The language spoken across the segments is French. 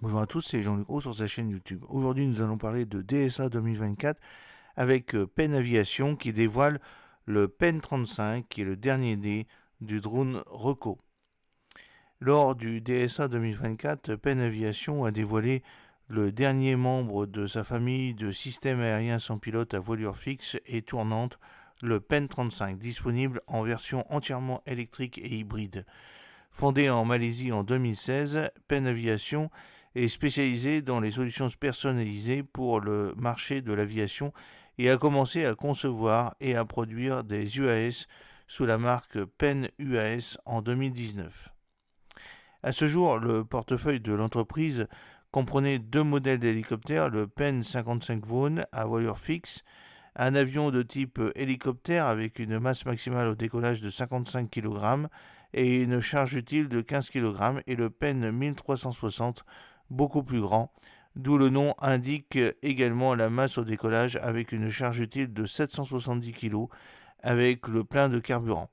Bonjour à tous, c'est Jean-Luc Roux sur sa chaîne YouTube. Aujourd'hui, nous allons parler de DSA 2024 avec Pen Aviation qui dévoile le Pen 35 qui est le dernier né du drone Reco. Lors du DSA 2024, Pen Aviation a dévoilé le dernier membre de sa famille de systèmes aériens sans pilote à voilure fixe et tournante, le Pen 35, disponible en version entièrement électrique et hybride. Fondé en Malaisie en 2016, Pen Aviation est spécialisé dans les solutions personnalisées pour le marché de l'aviation et a commencé à concevoir et à produire des UAS sous la marque Pen UAS en 2019. À ce jour, le portefeuille de l'entreprise comprenait deux modèles d'hélicoptères, le Pen 55 Vaughan à voilure fixe, un avion de type hélicoptère avec une masse maximale au décollage de 55 kg et une charge utile de 15 kg, et le Pen 1360, beaucoup plus grand, d'où le nom indique également la masse au décollage avec une charge utile de 770 kg avec le plein de carburant.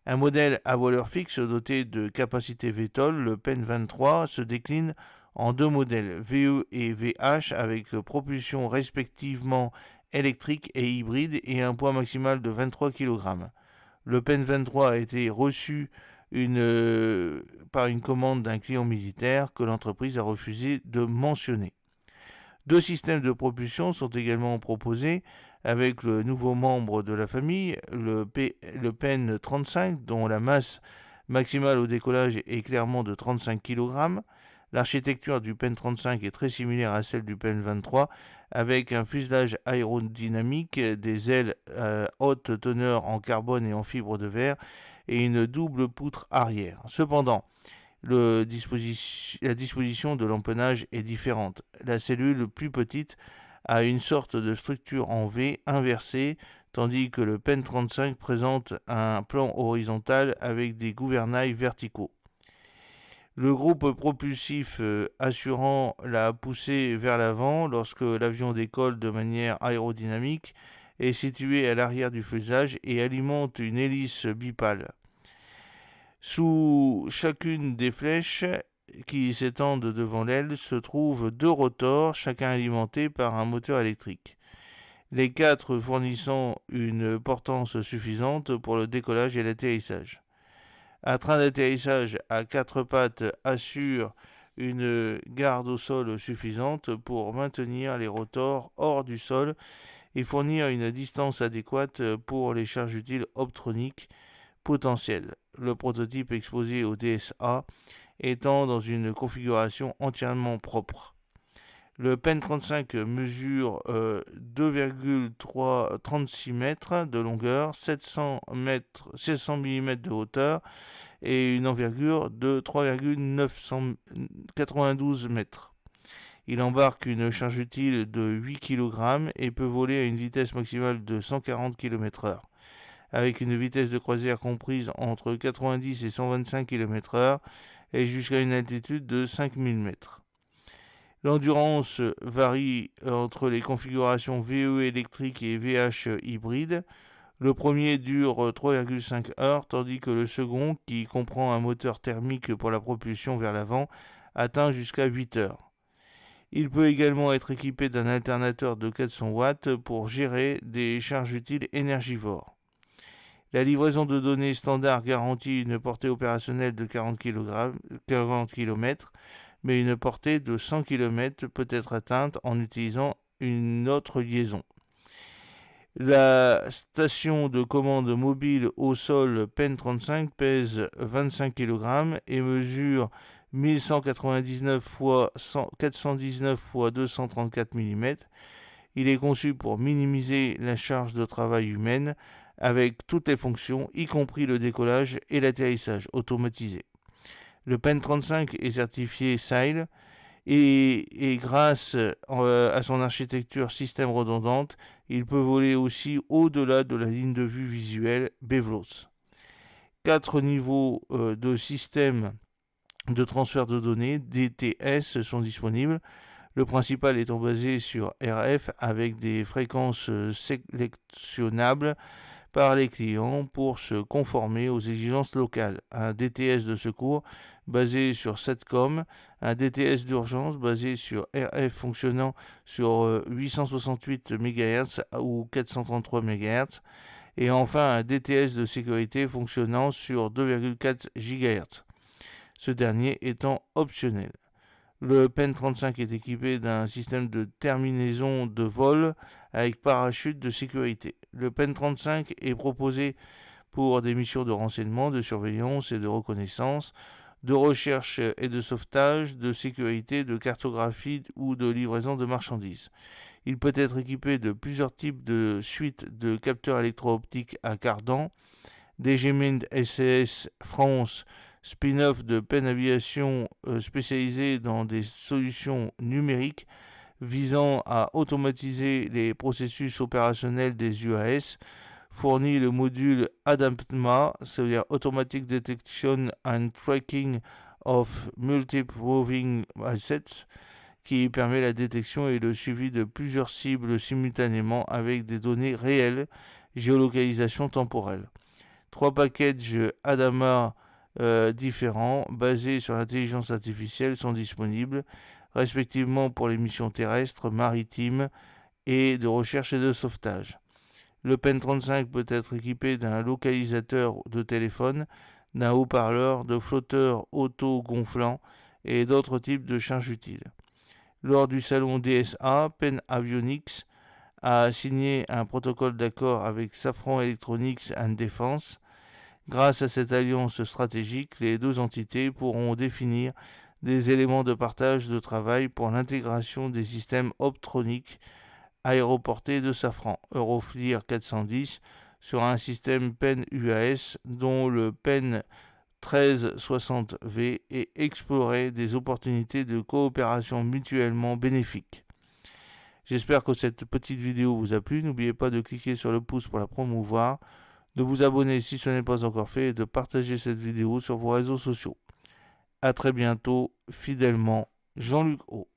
Un modèle à voileur fixe doté de capacité VTOL, le Pen 23, se décline en deux modèles, VE et VH, avec propulsion respectivement électrique et hybride et un poids maximal de 23 kg. Le Pen 23 a été reçu par une commande d'un client militaire que l'entreprise a refusé de mentionner. Deux systèmes de propulsion sont également proposés avec le nouveau membre de la famille, le Pen 35, dont la masse maximale au décollage est clairement de 35 kg. L'architecture du Pen 35 est très similaire à celle du Pen 23, avec un fuselage aérodynamique, des ailes haute teneur en carbone et en fibre de verre, et une double poutre arrière. Cependant, la disposition de l'empennage est différente. La cellule plus petite a une sorte de structure en V inversée, tandis que le Pen 35 présente un plan horizontal avec des gouvernails verticaux. Le groupe propulsif assurant la poussée vers l'avant lorsque l'avion décolle de manière aérodynamique est situé à l'arrière du fuselage et alimente une hélice bipale. Sous chacune des flèches qui s'étendent devant l'aile se trouvent deux rotors, chacun alimenté par un moteur électrique. Les quatre fournissant une portance suffisante pour le décollage et l'atterrissage. Un train d'atterrissage à quatre pattes assure une garde au sol suffisante pour maintenir les rotors hors du sol et fournir une distance adéquate pour les charges utiles optroniques potentielles. Le prototype exposé au DSA étant dans une configuration entièrement propre. Le Pen 35 mesure 2,36 mètres de longueur, 700 mm de hauteur et une envergure de 3,992 mètres. Il embarque une charge utile de 8 kg et peut voler à une vitesse maximale de 140 km/h, avec une vitesse de croisière comprise entre 90 et 125 km/h et jusqu'à une altitude de 5000 mètres. L'endurance varie entre les configurations VE électrique et VH hybride. Le premier dure 3,5 heures, tandis que le second, qui comprend un moteur thermique pour la propulsion vers l'avant, atteint jusqu'à 8 heures. Il peut également être équipé d'un alternateur de 400 watts pour gérer des charges utiles énergivores. La livraison de données standard garantit une portée opérationnelle de 40 km, mais une portée de 100 km peut être atteinte en utilisant une autre liaison. La station de commande mobile au sol Pen 35 pèse 25 kg et mesure 1199 x 419 x 234 mm. Il est conçu pour minimiser la charge de travail humaine avec toutes les fonctions, y compris le décollage et l'atterrissage automatisé. Le Pen 35 est certifié SAIL et grâce à son architecture système redondante, il peut voler aussi au-delà de la ligne de vue visuelle BVLOS. 4 niveaux de système de transfert de données, DTS, sont disponibles. Le principal étant basé sur RF avec des fréquences sélectionnables par les clients pour se conformer aux exigences locales. Un DTS de secours basé sur SATCOM, un DTS d'urgence basé sur RF fonctionnant sur 868 MHz ou 433 MHz, et enfin un DTS de sécurité fonctionnant sur 2,4 GHz, ce dernier étant optionnel. Le PEN 35 est équipé d'un système de terminaison de vol avec parachute de sécurité. Le PEN 35 est proposé pour des missions de renseignement, de surveillance et de reconnaissance, de recherche et de sauvetage, de sécurité, de cartographie ou de livraison de marchandises. Il peut être équipé de plusieurs types de suites de capteurs électro-optiques à cardan, DGMIND SAS France, spin-off de PEN Aviation spécialisé dans des solutions numériques visant à automatiser les processus opérationnels des UAS, fournit le module ADAPTMA, c'est-à-dire Automatic Detection and Tracking of Multiple Moving Assets, qui permet la détection et le suivi de plusieurs cibles simultanément avec des données réelles, géolocalisation temporelle. 3 packages ADAMA différents, basés sur l'intelligence artificielle, sont disponibles, respectivement pour les missions terrestres, maritimes et de recherche et de sauvetage. Le PEN 35 peut être équipé d'un localisateur de téléphone, d'un haut-parleur, de flotteurs auto-gonflants et d'autres types de charges utiles. Lors du salon DSA, PEN Avionics a signé un protocole d'accord avec Safran Electronics and Defense. Grâce à cette alliance stratégique, les deux entités pourront définir des éléments de partage de travail pour l'intégration des systèmes optroniques aéroportés de Safran, Euroflir 410, sur un système PEN UAS dont le PEN 1360V, et explorer des opportunités de coopération mutuellement bénéfiques. J'espère que cette petite vidéo vous a plu. N'oubliez pas de cliquer sur le pouce pour la promouvoir, de vous abonner si ce n'est pas encore fait et de partager cette vidéo sur vos réseaux sociaux. A très bientôt, fidèlement, Jean-Luc O.